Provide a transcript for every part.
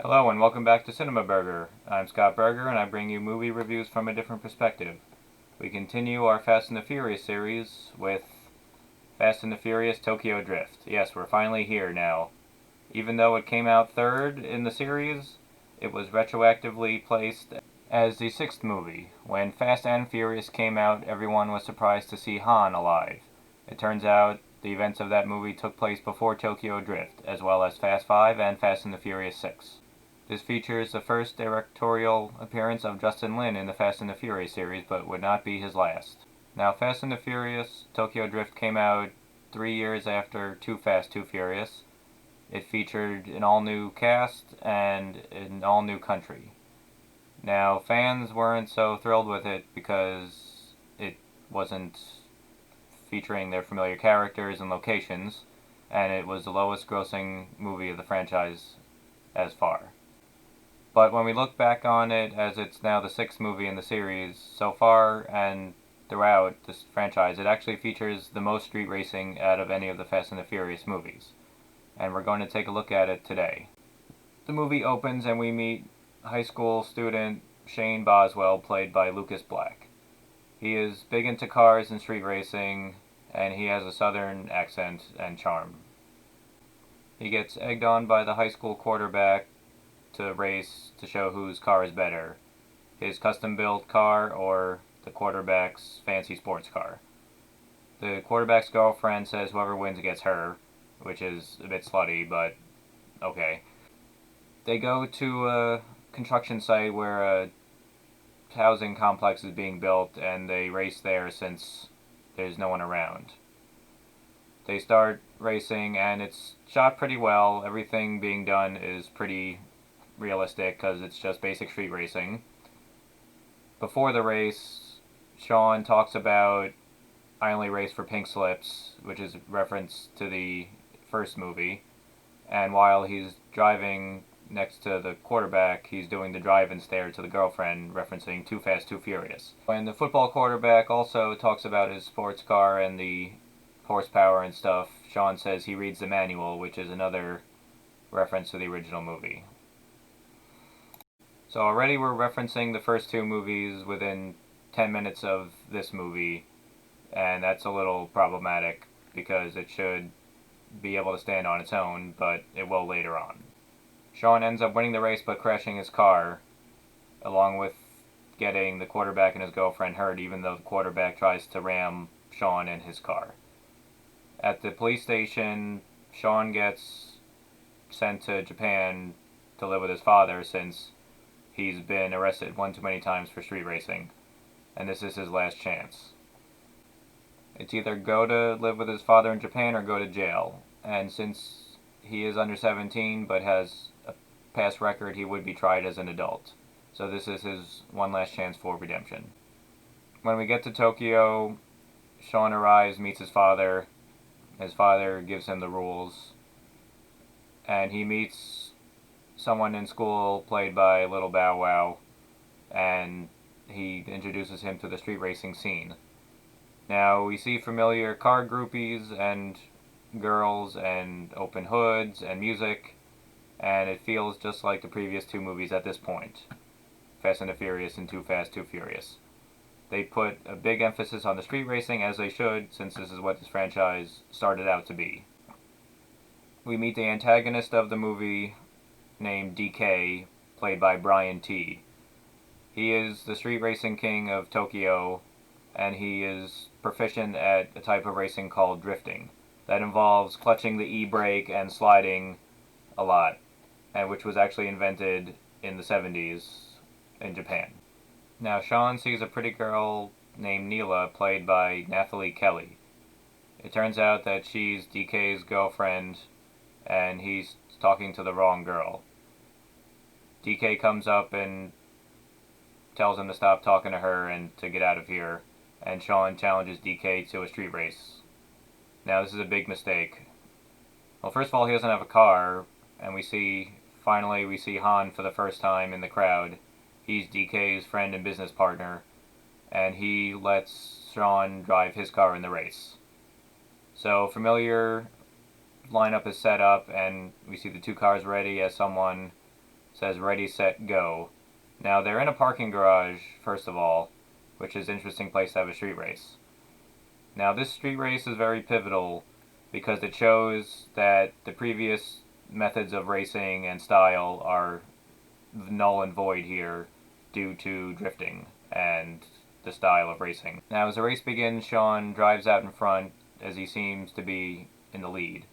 Hello and welcome back to CinemaBurger. I'm Scott Berger and I bring you movie reviews from a different perspective. We continue our Fast and the Furious series with Fast and the Furious Tokyo Drift. Yes, we're finally here now. Even though it came out third in the series, it was retroactively placed as the sixth movie. When Fast and Furious came out, everyone was surprised to see Han alive. It turns out the events of that movie took place before Tokyo Drift, as well as Fast 5 and Fast and the Furious 6. This features the first directorial appearance of Justin Lin in the Fast and the Furious series, but would not be his last. Now, Fast and the Furious Tokyo Drift came out 3 years after Too Fast, Too Furious. It featured an all-new cast and an all-new country. Now, fans weren't so thrilled with it because it wasn't featuring their familiar characters and locations, and it was the lowest grossing movie of the franchise as far. But when we look back on it, as it's now the sixth movie in the series, so far and throughout this franchise, it actually features the most street racing out of any of the Fast and the Furious movies. And we're going to take a look at it today. The movie opens and we meet high school student Shane Boswell, played by Lucas Black. He is big into cars and street racing, and he has a southern accent and charm. He gets egged on by the high school quarterback to race to show whose car is better, his custom-built car or the quarterback's fancy sports car. The quarterback's girlfriend says whoever wins gets her, which is a bit slutty, but okay. They go to a construction site where a housing complex is being built, and they race there since there's no one around. They start racing, and it's shot pretty well. Everything being done is pretty realistic because it's just basic street racing. Before the race, Sean talks about I only race for pink slips, which is a reference to the first movie. And while he's driving next to the quarterback, he's doing the drive-in stare to the girlfriend, referencing Too Fast, Too Furious. And the football quarterback also talks about his sports car and the horsepower and stuff. Sean says he reads the manual, which is another reference to the original movie. So already we're referencing the first two movies within 10 minutes of this movie, and that's a little problematic because it should be able to stand on its own, but it will later on. Sean ends up winning the race but crashing his car, along with getting the quarterback and his girlfriend hurt, even though the quarterback tries to ram Sean in his car. At the police station, Sean gets sent to Japan to live with his father since he's been arrested one too many times for street racing, and this is his last chance. It's either go to live with his father in Japan or go to jail, and since he is under 17 but has a past record, he would be tried as an adult. So this is his one last chance for redemption. When we get to Tokyo, Sean arrives, meets his father. His father gives him the rules, and he meets someone in school played by Little Bow Wow, and he introduces him to the street racing scene. Now, we see familiar car groupies and girls and open hoods and music, and it feels just like the previous two movies at this point, Fast and the Furious and Too Fast, Too Furious. They put a big emphasis on the street racing, as they should, since this is what this franchise started out to be. We meet the antagonist of the movie, named DK, played by Brian T. He is the street racing king of Tokyo, and he is proficient at a type of racing called drifting that involves clutching the e-brake and sliding a lot, and which was actually invented in the 70s in Japan. Now, Sean sees a pretty girl named Neela, played by Nathalie Kelly. It turns out that she's DK's girlfriend, and he's talking to the wrong girl. DK comes up and tells him to stop talking to her and to get out of here, and Sean challenges DK to a street race. Now, this is a big mistake. Well, first of all, he doesn't have a car, and we see Han for the first time in the crowd. He's DK's friend and business partner, and he lets Sean drive his car in the race. So, familiar lineup is set up, and we see the two cars ready as someone says ready, set, go. Now they're in a parking garage, first of all, which is an interesting place to have a street race. Now this street race is very pivotal because it shows that the previous methods of racing and style are null and void here due to drifting and the style of racing. Now as the race begins, Sean drives out in front as he seems to be in the lead.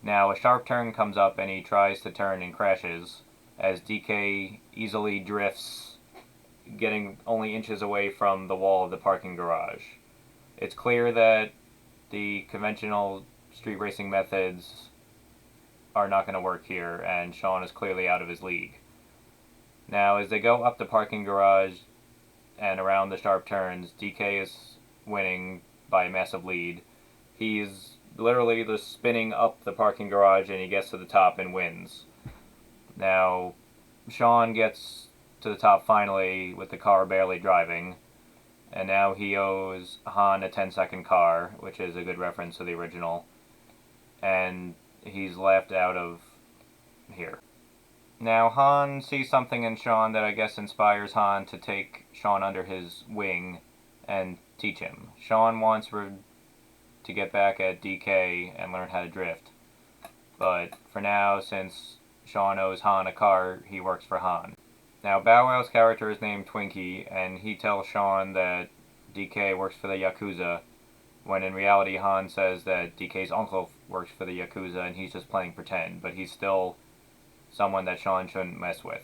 Now a sharp turn comes up and he tries to turn and crashes as DK easily drifts, getting only inches away from the wall of the parking garage. It's clear that the conventional street racing methods are not going to work here, and Sean is clearly out of his league. Now, as they go up the parking garage and around the sharp turns, DK is winning by a massive lead. He's literally just spinning up the parking garage and he gets to the top and wins. Now, Sean gets to the top finally with the car barely driving, and now he owes Han a 10-second car, which is a good reference to the original, and he's left out of here. Now Han sees something in Sean that I guess inspires Han to take Sean under his wing and teach him. Sean wants to get back at DK and learn how to drift, but for now, since Sean owes Han a car, he works for Han. Now Bow Wow's character is named Twinkie, and he tells Sean that DK works for the Yakuza, when in reality Han says that DK's uncle works for the Yakuza and he's just playing pretend, but he's still someone that Sean shouldn't mess with.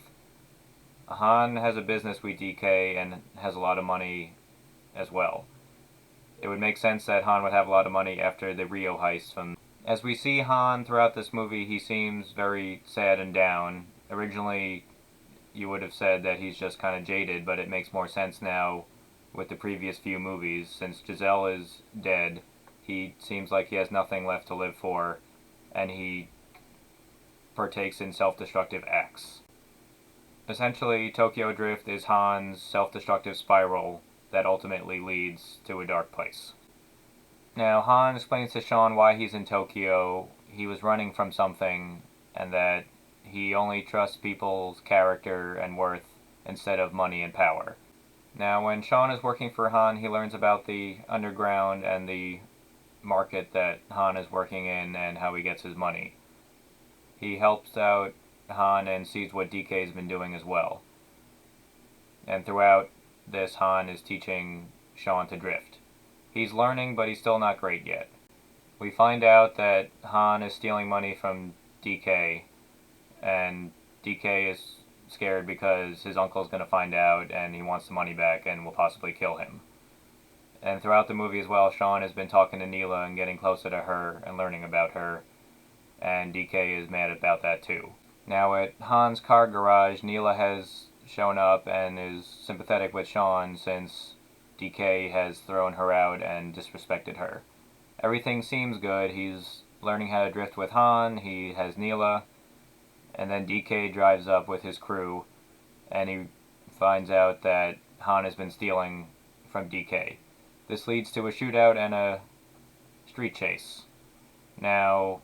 Han has a business with DK and has a lot of money as well. It would make sense that Han would have a lot of money after the Rio heist. As we see Han throughout this movie, he seems very sad and down. Originally, you would have said that he's just kind of jaded, but it makes more sense now with the previous few movies. Since Giselle is dead, he seems like he has nothing left to live for, and he partakes in self-destructive acts. Essentially, Tokyo Drift is Han's self-destructive spiral that ultimately leads to a dark place. Now, Han explains to Sean why he's in Tokyo. He was running from something, and that he only trusts people's character and worth instead of money and power. Now, when Sean is working for Han, he learns about the underground and the market that Han is working in and how he gets his money. He helps out Han and sees what DK's been doing as well. And throughout this, Han is teaching Sean to drift. He's learning, but he's still not great yet. We find out that Han is stealing money from DK, and DK is scared because his uncle's going to find out and he wants the money back and will possibly kill him. And throughout the movie as well, Sean has been talking to Neela and getting closer to her and learning about her, and DK is mad about that too. Now at Han's car garage, Neela has shown up and is sympathetic with Sean since DK has thrown her out and disrespected her. Everything seems good. He's learning how to drift with Han, he has Neela, and then DK drives up with his crew and he finds out that Han has been stealing from DK. This leads to a shootout and a street chase. Now,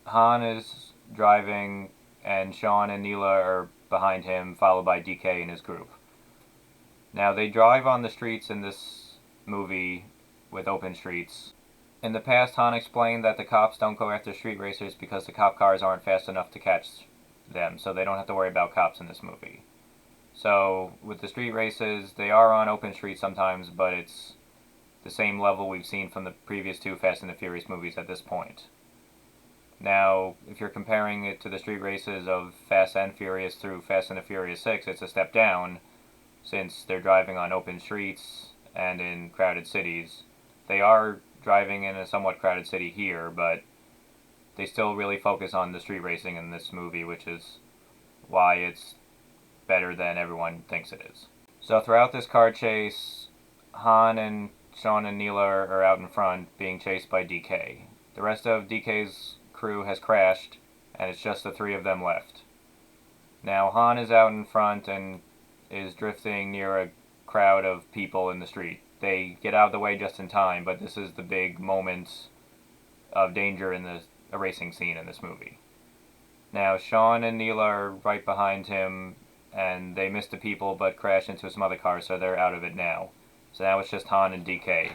Han is driving and Sean and Neela are behind him, followed by DK and his group. Now, they drive on the streets in this movie with open streets. In the past, Han explained that the cops don't go after street racers because the cop cars aren't fast enough to catch them, so they don't have to worry about cops in this movie. So, with the street races, they are on open streets sometimes, but it's the same level we've seen from the previous two Fast and the Furious movies at this point. Now, if you're comparing it to the street races of Fast and Furious through Fast and the Furious 6, it's a step down, since they're driving on open streets and in crowded cities. They are driving in a somewhat crowded city here, but they still really focus on the street racing in this movie, which is why it's better than everyone thinks it is. So throughout this car chase, Han and Sean and Neela are out in front being chased by DK. The rest of DK's crew has crashed, and it's just the three of them left. Now Han is out in front and is drifting near a crowd of people in the street. They get out of the way just in time, but this is the big moment of danger in a racing scene in this movie. Now, Sean and Neela are right behind him, and they miss the people but crash into some other cars, so they're out of it now. So now it's just Han and DK.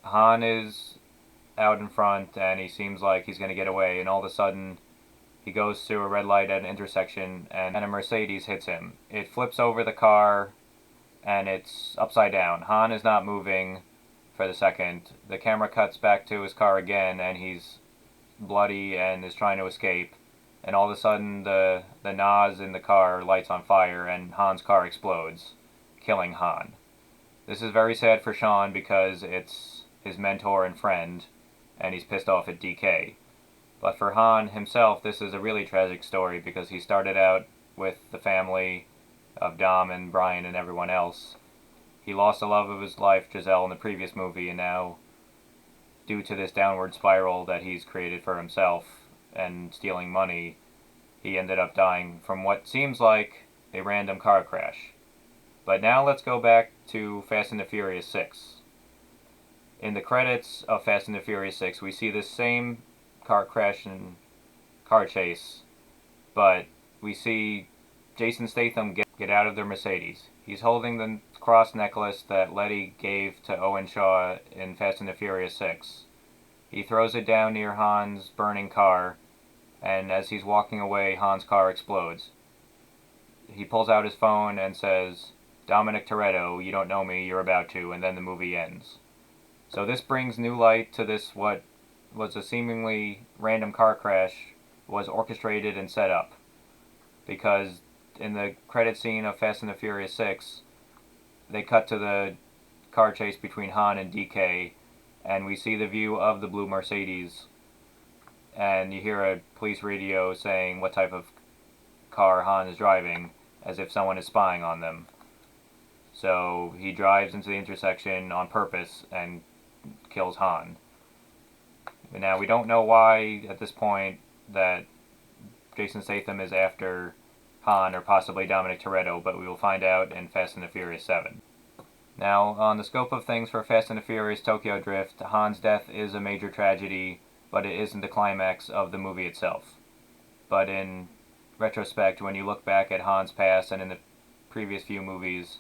Han is out in front, and he seems like he's going to get away, and all of a sudden, he goes through a red light at an intersection, and a Mercedes hits him. It flips over the car, and it's upside down. Han is not moving for the second. The camera cuts back to his car again, and he's bloody and is trying to escape. And all of a sudden, the NOS in the car lights on fire, and Han's car explodes, killing Han. This is very sad for Sean because it's his mentor and friend, and he's pissed off at DK. But for Han himself, this is a really tragic story because he started out with the family of Dom and Brian and everyone else. He lost the love of his life, Giselle, in the previous movie, and now, due to this downward spiral that he's created for himself and stealing money, he ended up dying from what seems like a random car crash. But now let's go back to Fast and the Furious 6. In the credits of Fast and the Furious 6, we see this same car crash and car chase, but we see Jason Statham get out of their Mercedes. He's holding the cross necklace that Letty gave to Owen Shaw in Fast and the Furious 6. He throws it down near Han's burning car, and as he's walking away, Han's car explodes. He pulls out his phone and says, "Dominic Toretto, you don't know me, you're about to," and then the movie ends. So this brings new light to this what was a seemingly random car crash was orchestrated and set up. Because in the credit scene of Fast and the Furious 6, they cut to the car chase between Han and DK, and we see the view of the blue Mercedes, and you hear a police radio saying what type of car Han is driving, as if someone is spying on them. So he drives into the intersection on purpose and kills Han. Now, we don't know why at this point that Jason Statham is after Han or possibly Dominic Toretto, but we will find out in Fast and the Furious 7. Now, on the scope of things for Fast and the Furious Tokyo Drift, Han's death is a major tragedy, but it isn't the climax of the movie itself. But in retrospect, when you look back at Han's past and in the previous few movies,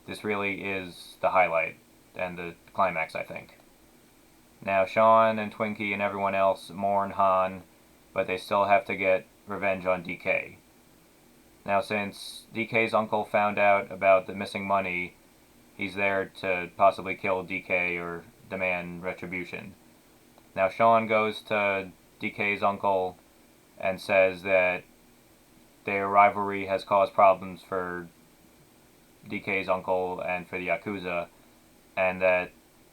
this really is the highlight and the climax, I think. Now, Sean and Twinkie and everyone else mourn Han, but they still have to get revenge on DK. Now, since DK's uncle found out about the missing money, he's there to possibly kill DK or demand retribution. Now, Sean goes to DK's uncle and says that their rivalry has caused problems for DK's uncle and for the Yakuza, and that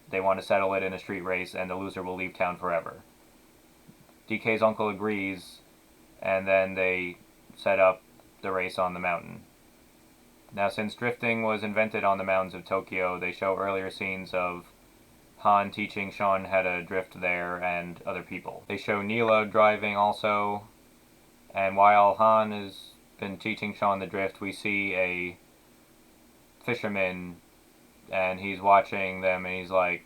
they want to settle it in a street race and the loser will leave town forever. DK's uncle agrees, and then they set up the race on the mountain. Now, since drifting was invented on the mountains of Tokyo, they show earlier scenes of Han teaching Sean how to drift there and other people. They show Neela driving also, and while Han has been teaching Sean the drift, we see a fisherman, and he's watching them, and he's like,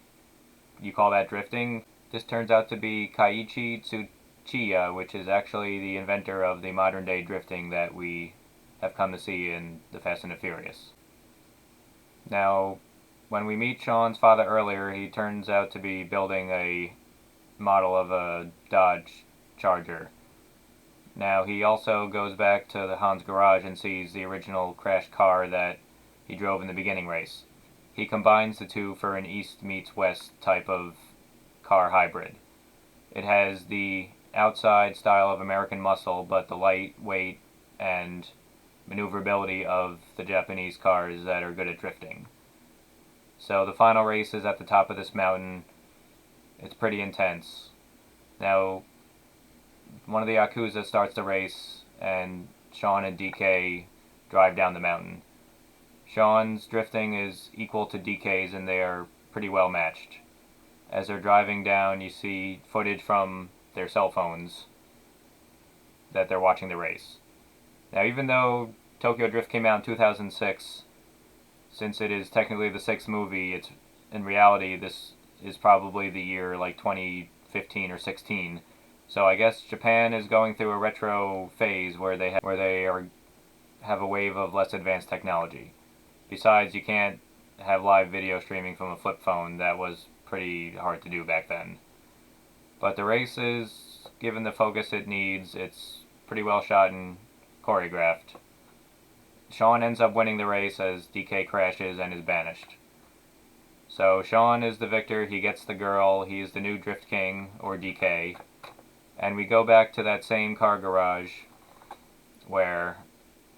"You call that drifting?" This turns out to be Kaiichi Tsuchiya, which is actually the inventor of the modern day drifting that we have come to see in the Fast and the Furious. Now, when we meet Sean's father earlier, he turns out to be building a model of a Dodge Charger. Now, he also goes back to the Han's garage and sees the original crashed car that he drove in the beginning race. He combines the two for an East meets West type of car hybrid. It has the outside style of American muscle, but the lightweight and maneuverability of the Japanese cars that are good at drifting. So the final race is at the top of this mountain. It's pretty intense. Now, one of the Yakuza starts the race, and Sean and DK drive down the mountain. Sean's drifting is equal to DK's, and they are pretty well matched. As they're driving down, you see footage from their cell phones that they're watching the race. Now, even though Tokyo Drift came out in 2006, since it is technically the sixth movie, it's in reality this is probably the year like 2015 or 16. So I guess Japan is going through a retro phase where they have a wave of less advanced technology. Besides, you can't have live video streaming from a flip phone. That was pretty hard to do back then. But the race is, given the focus it needs, it's pretty well shot and choreographed. Sean ends up winning the race as DK crashes and is banished. So Sean is the victor, he gets the girl, he is the new Drift King, or DK. And we go back to that same car garage where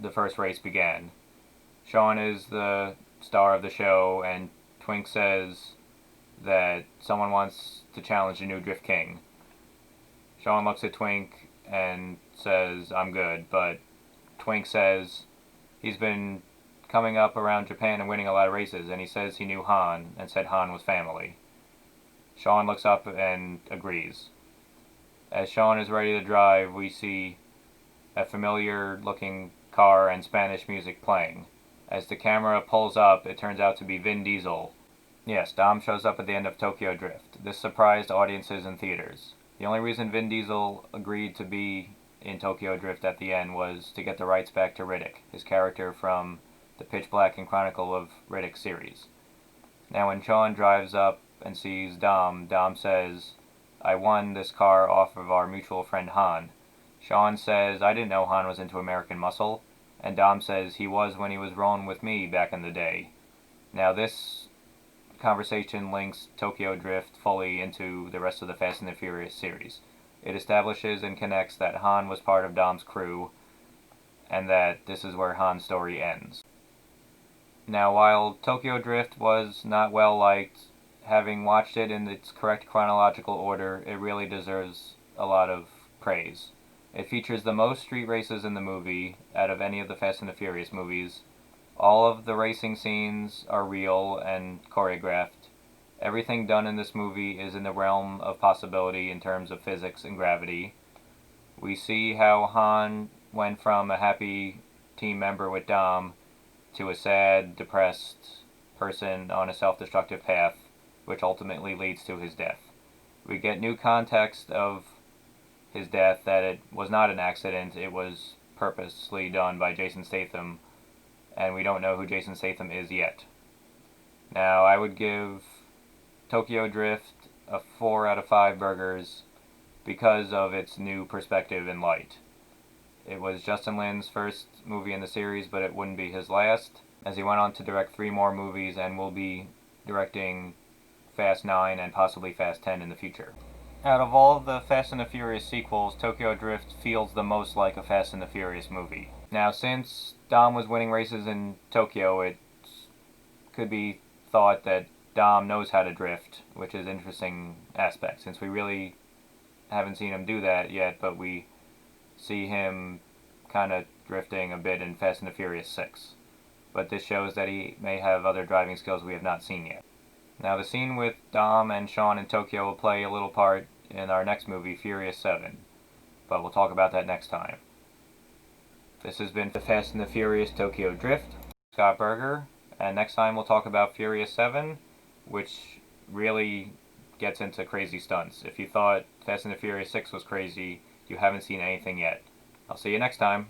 the first race began. Sean is the star of the show, and Twink says that someone wants to challenge the new Drift King. Sean looks at Twink and says, "I'm good," but Twink says he's been coming up around Japan and winning a lot of races, and he says he knew Han and said Han was family. Sean looks up and agrees. As Sean is ready to drive, we see a familiar looking car and Spanish music playing. As the camera pulls up, it turns out to be Vin Diesel. Yes, Dom shows up at the end of Tokyo Drift. This surprised audiences in theaters. The only reason Vin Diesel agreed to be in Tokyo Drift at the end was to get the rights back to Riddick, his character from the Pitch Black and Chronicle of Riddick series. Now when Sean drives up and sees Dom, Dom says, "I won this car off of our mutual friend Han." Sean says, "I didn't know Han was into American Muscle," and Dom says he was when he was rolling with me back in the day. Now this conversation links Tokyo Drift fully into the rest of the Fast and the Furious series. It establishes and connects that Han was part of Dom's crew, and that this is where Han's story ends. Now, while Tokyo Drift was not well liked, having watched it in its correct chronological order, it really deserves a lot of praise. It features the most street races in the movie out of any of the Fast and the Furious movies. All of the racing scenes are real and choreographed. Everything done in this movie is in the realm of possibility in terms of physics and gravity. We see how Han went from a happy team member with Dom to a sad, depressed person on a self-destructive path, which ultimately leads to his death. We get new context of his death, that it was not an accident, it was purposely done by Jason Statham, and we don't know who Jason Statham is yet. Now, I would give Tokyo Drift a 4 out of 5 burgers because of its new perspective and light. It was Justin Lin's first movie in the series, but it wouldn't be his last, as he went on to direct 3 more movies and will be directing Fast 9 and possibly Fast 10 in the future. Out of all of the Fast and the Furious sequels, Tokyo Drift feels the most like a Fast and the Furious movie. Now, since Dom was winning races in Tokyo, it could be thought that Dom knows how to drift, which is an interesting aspect, since we really haven't seen him do that yet, but we see him kind of drifting a bit in Fast and the Furious 6. But this shows that he may have other driving skills we have not seen yet. Now, the scene with Dom and Sean in Tokyo will play a little part in our next movie, Furious 7, but we'll talk about that next time. This has been the Fast and the Furious Tokyo Drift, Scott Berger, and next time we'll talk about Furious 7, which really gets into crazy stunts. If you thought Fast and the Furious 6 was crazy, you haven't seen anything yet. I'll see you next time.